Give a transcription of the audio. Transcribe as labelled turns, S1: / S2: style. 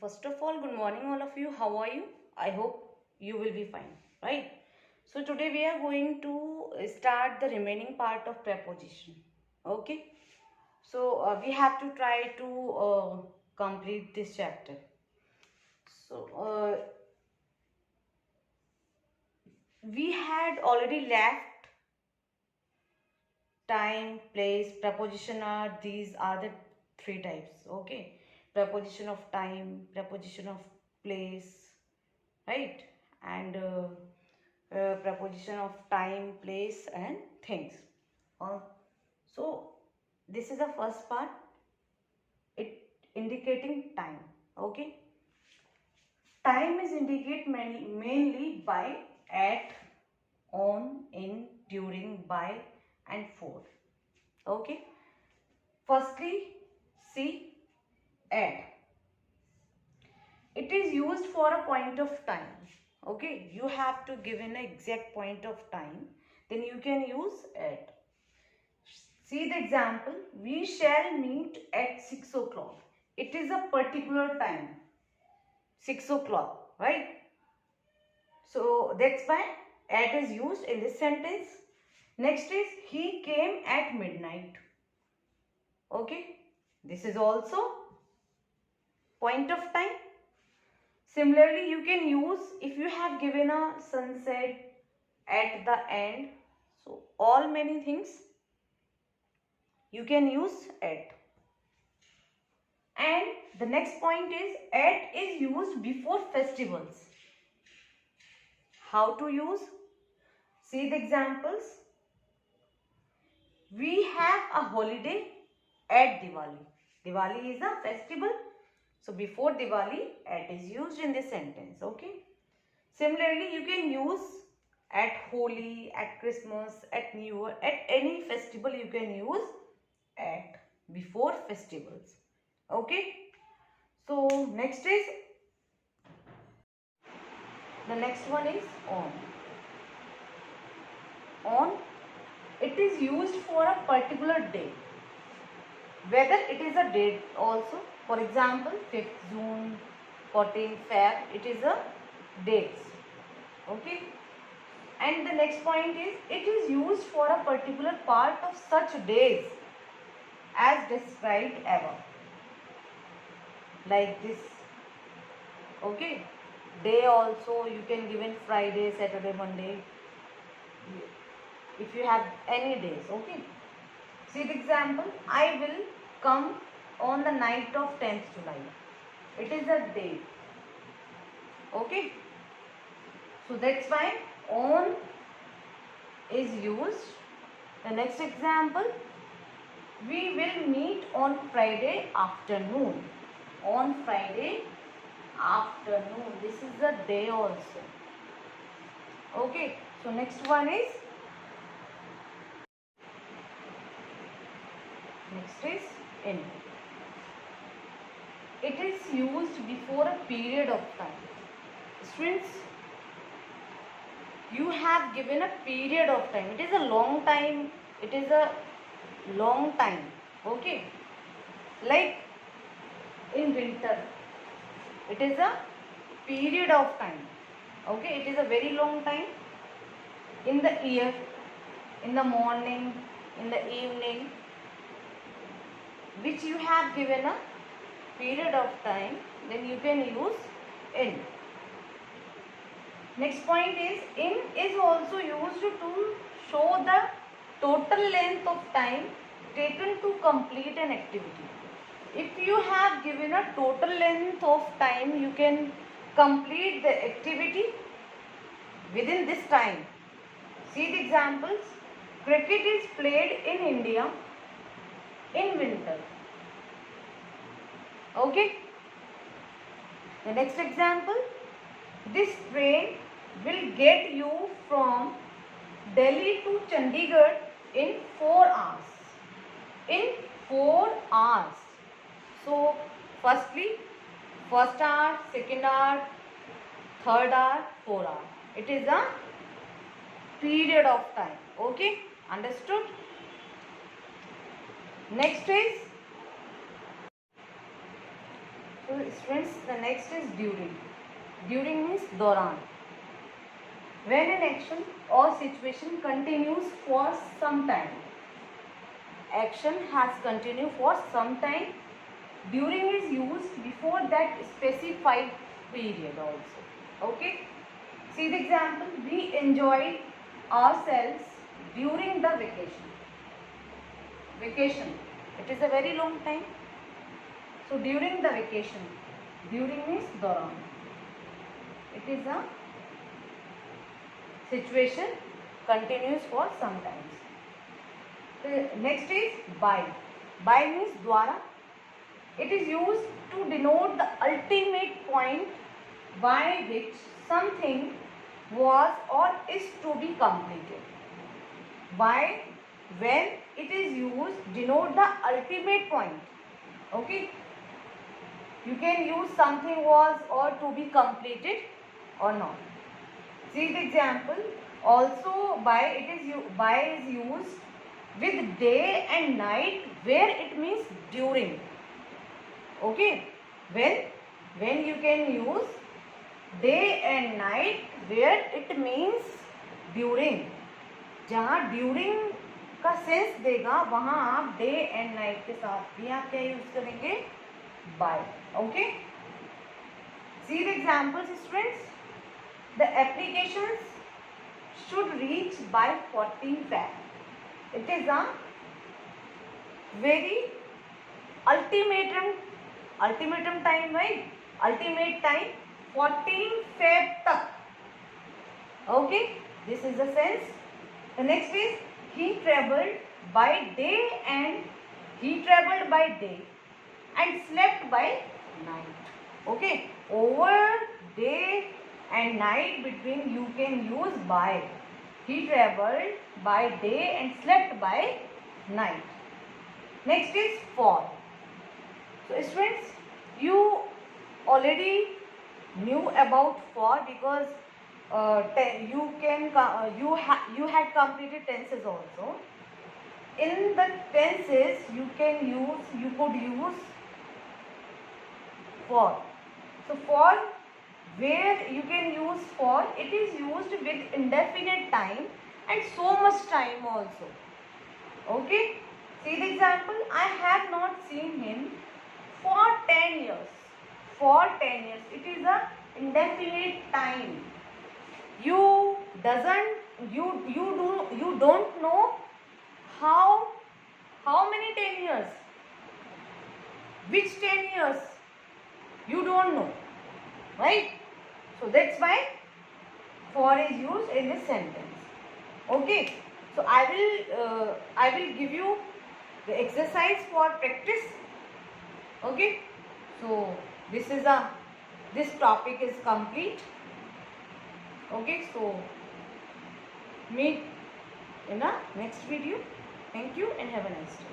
S1: first of all, good morning all of you. How are you? I hope you will be fine, right? So today we are going to start the remaining part of preposition. Okay. So we have to try to complete this chapter. So we had already left time, place, preposition are, these are the three types. Okay. Preposition of time, preposition of place, right? And preposition of time, place and things. So this is the first part, it indicating time. Okay, time is indicated mainly by at, on, in, during, by and for. Okay, firstly see at. It is used for a point of time. Okay, you have to give an exact point of time, then you can use at. See the example, we shall meet at 6 o'clock. It is a particular time, 6 o'clock, right? So that's why at is used in this sentence. Next is he came at midnight. Okay, this is also point of time. Similarly, you can use if you have given a sunset at the end. So all many things you can use at. And the next point is at is used before festivals. How to use? See the examples. We have a holiday at Diwali. Diwali is a festival. So before Diwali, at is used in this sentence. Okay. Similarly, you can use at Holi, at Christmas, at New Year, at any festival you can use at before festivals. Okay. So next is, the next one is on. On, it is used for a particular day. Whether it is a date also. For example, 5th June, 14th Feb, it is a dates. Okay. And the next point is, it is used for a particular part of such days as described above. Like this. Okay. Day also you can give in Friday, Saturday, Monday. If you have any days. Okay. See the example. I will come on the night of 10th July. It is a day. Okay. So that's why on is used. The next example. We will meet on Friday afternoon. On Friday afternoon. This is the day also. Okay. So next one is, in. It is used before a period of time. Students, you have given a period of time. It is a long time. It is a long time. Okay. Like in winter, it is a period of time. Okay. It is a very long time. In the year, in the morning, in the evening, which you have given a period of time, then you can use in. Next point is, in is also used to show the total length of time taken to complete an activity. If you have given a total length of time, you can complete the activity within this time. See the examples. Cricket is played in India in winter. Okay. The next example. This train will get you from Delhi to Chandigarh in 4 hours. In 4 hours. So, firstly, first hour, second hour, third hour, 4 hour. It is a period of time. Okay. Understood? Next is, So students, the next is during. During means दौरान. When an action or situation continues for some time. Action has continued for some time. During is used before that specified period also. Okay. See the example. We enjoy ourselves during the vacation. Vacation. It is a very long time. So during the vacation. During means दौरान. It is a situation continues for some times. The next is by. By means द्वारा. It is used to denote the ultimate point by which something was or is to be completed. By, when it is used, denote the ultimate point. Okay. You can use something was or to be completed or not. See the example. Also by, by is used with day and night where it means during. Okay. When you can use day and night where it means during. जहाँ during का sense देगा वहाँ आप day and night के साथ भी आप क्या यूज करेंगे? Bye. Okay. See the examples students. The applications should reach by 14 Feb. It is a very ultimatum time, right? Ultimate time 14 Feb तक. Okay. This is the sense. The next is he traveled by day and slept by night. Okay. Over day and night between you can use by. He traveled by day and slept by night. Next is for. So students, you already knew about for because you had completed tenses also. In the tenses you could use for. So for, where you can use for, it is used with indefinite time and so much time also. Okay. See the example. I have not seen him for 10 years. For 10 years. It is a indefinite time. You don't know how many 10 years. Which 10 years? You don't know. Right? So that's why for is used in this sentence. Okay. So I will give you the exercise for practice. Okay. So this topic is complete. Okay. So meet in the next video. Thank you and have a nice day.